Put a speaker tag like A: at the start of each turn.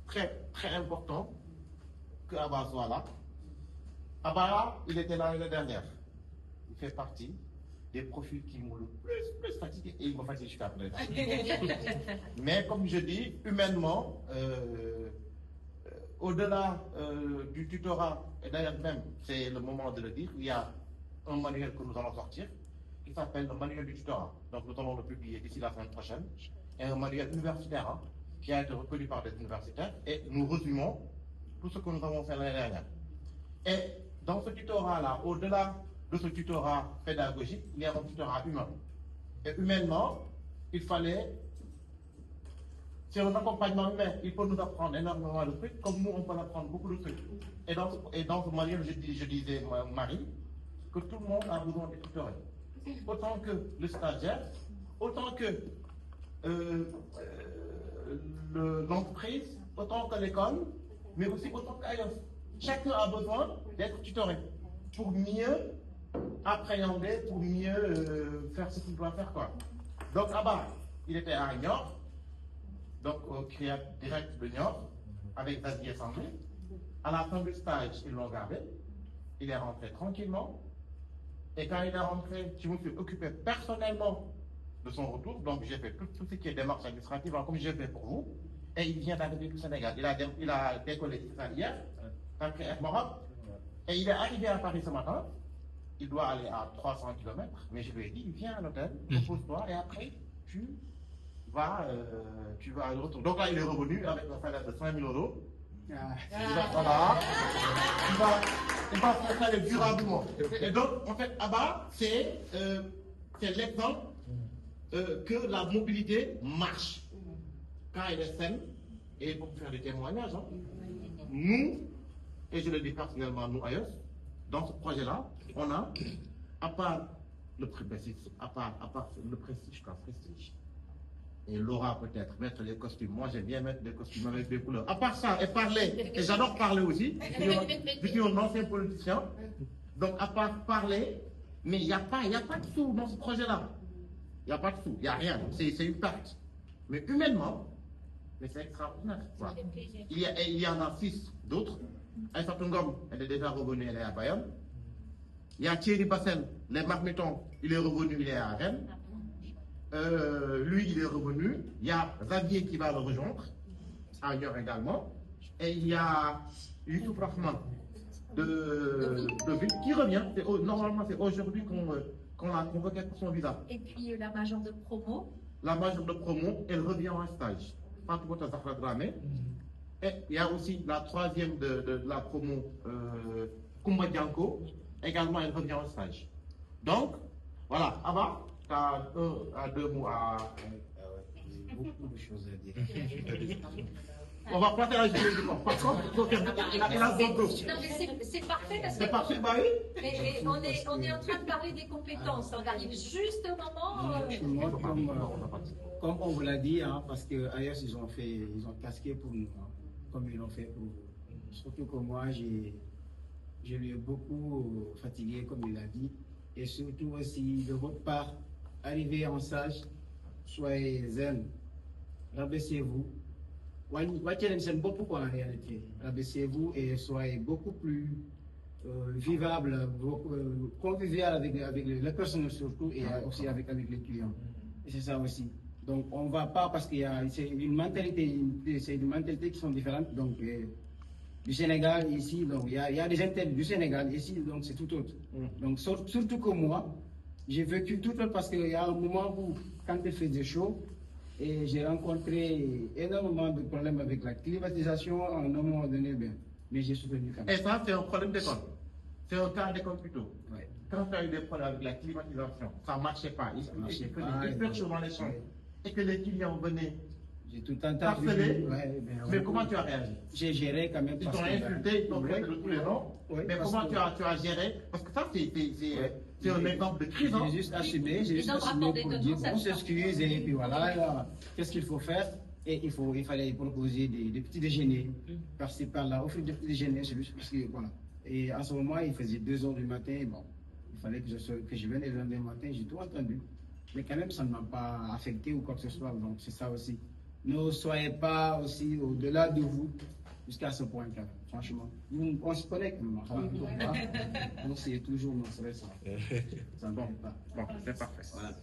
A: très, très important que Abba soit là. Abba, il était là l'année dernière. Il fait partie des profils qui m'ont le plus fatigué et il m'a fatigué jusqu'à présent. Mais comme je dis, humainement, au-delà du tutorat, et d'ailleurs même, c'est le moment de le dire, il y a un manuel que nous allons sortir qui s'appelle le manuel du tutorat. Donc nous allons le publier d'ici la semaine prochaine. Et un manuel universitaire hein, qui a été reconnu par des universitaires et nous résumons tout ce que nous avons fait l'année dernière. Et dans ce tutorat-là, au-delà de ce tutorat pédagogique, il y a un tutorat humain. Et humainement, il fallait, c'est un accompagnement humain, il faut nous apprendre énormément de trucs, comme nous on peut apprendre beaucoup de trucs. Et dans ce manuel, je disais, Marie, que tout le monde a besoin de tutorer. Autant que le stagiaire, autant que l'entreprise, autant que l'école, mais aussi autant qu'ailleurs. Chacun a besoin d'être tutoré pour mieux appréhender, pour mieux faire ce qu'il doit faire. Quoi. Donc, Abba, il était à Niort, donc au CRIAT direct de Niort, avec Xavier Sandré. À la fin du stage, ils l'ont gardé. Il est rentré tranquillement. Et quand il est rentré, je me suis occupé personnellement de son retour. Donc, j'ai fait tout ce qui est démarche administrative, comme j'ai fait pour vous. Et il vient d'arriver au Sénégal. Il a décollé hier, après Air Maroc. Et il est arrivé à Paris ce matin. Il doit aller à 300 km. Mais je lui ai dit, viens à l'hôtel, repose-toi, et après, tu vas à retour. Donc là, il est revenu avec un salaire de 5 000 €. Voilà. Il va s'installer durablement. Et donc, en fait, Abba, c'est l'exemple que la mobilité marche. Quand elle est saine, et pour faire des témoignages, hein, nous, et je le dis personnellement, nous ailleurs, dans ce projet-là, on a, à part le prestige, à part le prestige, quoi, prestige. Et Laura peut-être mettre les costumes. Moi, j'aime bien mettre des costumes avec des couleurs. À part ça, et parler, et j'adore parler aussi. Je suis un ancien politicien. Donc, à part parler, mais il n'y a pas de sous dans ce projet-là. Il n'y a pas de sous, il n'y a rien. C'est une perte. Mais humainement, mais c'est extraordinaire. Voilà. Il y en a 6 d'autres. Aïssa Ngom, elle est déjà revenue, elle est à Bayonne. Il y a Thierry Bassel, les marmitons, il est revenu, il est à Rennes. Lui, il est revenu. Il y a Xavier qui va le rejoindre, à Niort également. Et il y a Youssouf Rahman de Ville qui revient. Normalement, c'est aujourd'hui qu'on l'a convoqué pour son visa.
B: Et puis la majeure de promo.
A: La majeure de promo, elle revient en stage. Fatoumata Zahra Dramé. Et il y a aussi la troisième de la promo, Koumba Dianko. Également, elle revient en stage. Donc, voilà, Abba, tu as 1 à 2 mots à.
C: Beaucoup de choses à dire.
A: On va passer à la journée du corps. Par contre, il faut faire la zone.
B: Non, mais c'est parfait parce que.
A: C'est parfait, bah oui.
B: Mais on est en train de parler des compétences. On arrive juste au moment.
C: Comme on vous l'a dit, hein, parce qu'ailleurs ils ont casqué pour nous, hein, comme ils l'ont fait pour vous. Surtout que moi, je lui ai beaucoup fatigué, comme il l'a dit. Et surtout aussi, de votre part, arrivez en sage, soyez zen, rabaissez-vous. Rabaissez-vous et soyez beaucoup plus vivable, convivial avec les personnes surtout et aussi avec les clients. Et c'est ça aussi. Donc on ne va pas parce qu'il y a une mentalité, c'est une mentalité qui sont différentes. Donc du Sénégal ici, donc il y a des intérêts du Sénégal ici, donc c'est tout autre. Donc surtout que moi, j'ai vécu tout autre parce qu'il y a un moment où quand il faisait chaud, et j'ai rencontré énormément de problèmes avec la climatisation à un moment donné, mais j'ai soutenu quand même.
A: Et ça, c'est un problème d'école. C'est un cas d'école plutôt.
C: Ouais.
A: Quand tu as eu des problèmes avec la climatisation, ça ne marchait pas. Il faisait hyper chaud dans les chambres. Et que les clients venaient.
C: J'ai tout entendu.
A: Mais comment tu as réagi?
C: J'ai géré quand même.
A: Ils t'ont insulté, ils t'ont fait de tous les noms. Mais comment tu as géré? Parce que ça, c'est un exemple de crise.
C: J'ai juste assumé pour dire on s'excuse et puis voilà, qu'est-ce qu'il faut faire? Et il fallait proposer des petits déjeuners. Par-ci par-là, offrir des petits déjeuners, c'est juste parce que voilà. Et en ce moment, il faisait 2 h du matin. Bon, il fallait que je vienne le lendemain matin, j'ai tout entendu. Mais quand même, ça ne m'a pas affecté ou quoi que ce soit. Donc c'est ça aussi. ne soyez pas aussi au-delà de vous jusqu'à ce point-là, franchement. On se connaît quand même. Donc c'est toujours mon stress. Ça ne va pas. Bon, c'est parfait. Voilà.